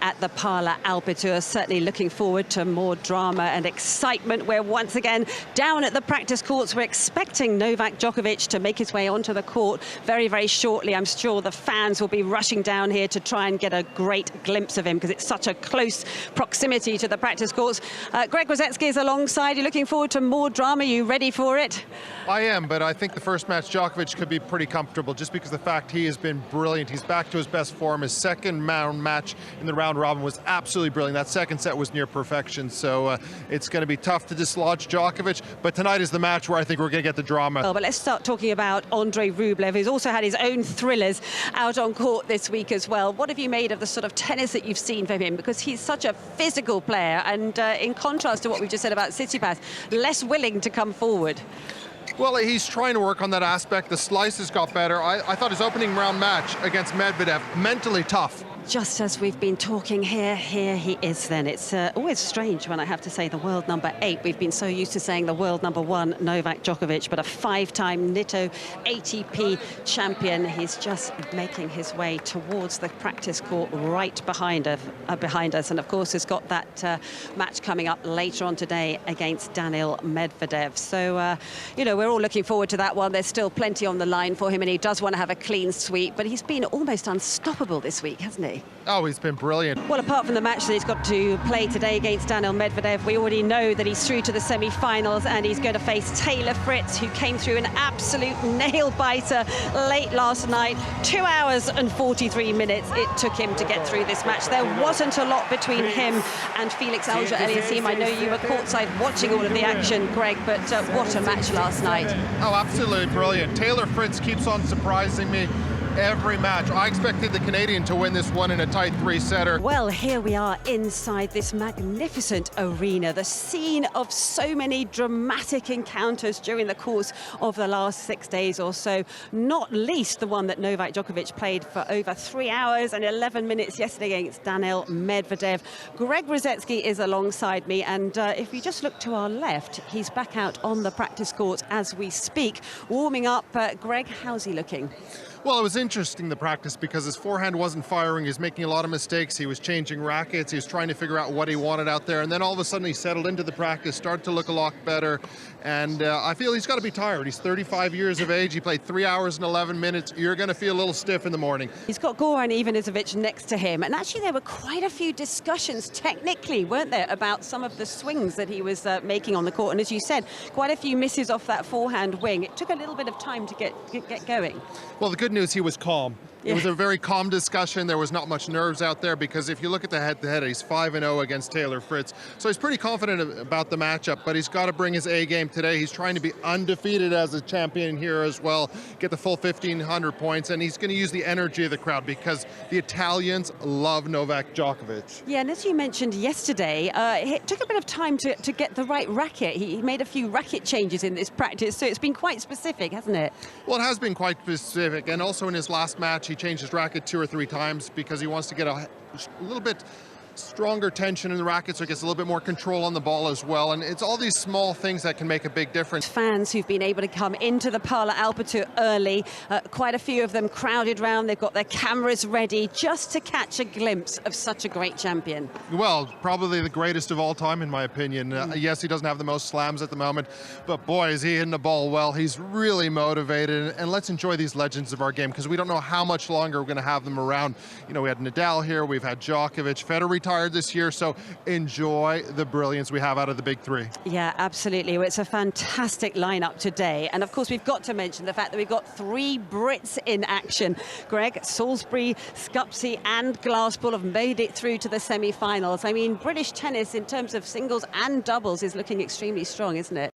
At the Parla Alpitour, certainly looking forward to more drama and excitement. We're once again down at the practice courts. We're expecting Novak Djokovic to make his way onto the court very, very shortly. I'm sure the fans will be rushing down here to try and get a great glimpse of him because it's such a close proximity to the practice courts. Greg Rosetsky is alongside. You're looking forward to more drama. Are you ready for it? I am, but I think the first match, Djokovic could be pretty comfortable just because of the fact he has been brilliant. He's back to his best form. His second round match in the round robin was absolutely brilliant. That second set was near perfection, so it's going to be tough to dislodge Djokovic, but tonight is the match where I think we're going to get the drama. Well, but let's start talking about Andrei Rublev, who's also had his own thrillers out on court this week as well. What have you made of the sort of tennis that you've seen from him? Because he's such a physical player, and in contrast to what we just said about Tsitsipas, less willing to come forward. Well, he's trying to work on that aspect. The slices got better. I thought his opening round match against Medvedev, mentally tough. Just as we've been talking here he is then. It's always strange when I have to say the world number 8. We've been so used to saying the world number 1, Novak Djokovic, but a 5-time Nitto ATP champion. He's just making his way towards the practice court right behind us. And of course, has got that match coming up later on today against Daniil Medvedev. So, you know, we're all looking forward to that one. There's still plenty on the line for him, and he does want to have a clean sweep, but he's been almost unstoppable this week, hasn't he? Oh, he's been brilliant. Well, apart from the match that he's got to play today against Daniil Medvedev, we already know that he's through to the semi-finals, and he's going to face Taylor Fritz, who came through an absolute nail-biter late last night. 2 hours and 43 minutes it took him to get through this match. There wasn't a lot between him and Felix Auger-Aliassime. I know you were courtside watching all of the action, Greg, but what a match last night. Oh, absolutely brilliant. Taylor Fritz keeps on surprising me every match. I expected the Canadian to win this one in a tight 3-setter. Well, here we are inside this magnificent arena, the scene of so many dramatic encounters during the course of the last 6 days or so, not least the one that Novak Djokovic played for over 3 hours and 11 minutes yesterday against Daniil Medvedev. Greg Rosetsky is alongside me, and if you just look to our left, he's back out on the practice court as we speak, warming up. Greg, how's he looking? Well, it was interesting, the practice, because his forehand wasn't firing. He was making a lot of mistakes. He was changing rackets. He was trying to figure out what he wanted out there. And then all of a sudden he settled into the practice, started to look a lot better. And I feel he's got to be tired. He's 35 years of age. He played 3 hours and 11 minutes. You're going to feel a little stiff in the morning. He's got Goran Ivanisevic next to him. And actually there were quite a few discussions technically, weren't there, about some of the swings that he was making on the court. And as you said, quite a few misses off that forehand wing. It took a little bit of time to get going. Well, the good news, he was calm. Yeah. It was a very calm discussion. There was not much nerves out there because if you look at the head-to-head, he's 5-0 against Taylor Fritz. So he's pretty confident about the matchup, but he's got to bring his A game today. He's trying to be undefeated as a champion here as well, get the full 1,500 points, and he's going to use the energy of the crowd because the Italians love Novak Djokovic. Yeah, and as you mentioned yesterday, it took a bit of time to get the right racket. He made a few racket changes in this practice, so it's been quite specific, hasn't it? Well, it has been quite specific, and also in his last match, he changed his racket 2 or 3 times because he wants to get a little bit stronger tension in the racket, so it gets a little bit more control on the ball as well. And it's all these small things that can make a big difference. Fans who've been able to come into the Parla Alpitour early, quite a few of them crowded round. They've got their cameras ready just to catch a glimpse of such a great champion. Well, probably the greatest of all time, in my opinion. Yes, he doesn't have the most slams at the moment, but boy, is he hitting the ball well. He's really motivated, and let's enjoy these legends of our game because we don't know how much longer we're going to have them around. You know, we had Nadal here, we've had Djokovic, Federer retired this year, so enjoy the brilliance we have out of the big 3. Yeah, absolutely. Well, it's a fantastic lineup today, and of course we've got to mention the fact that we've got 3 Brits in action. Greg, Salisbury, Scupsey and Glasspool have made it through to the semi-finals. I mean, British tennis in terms of singles and doubles is looking extremely strong, isn't it?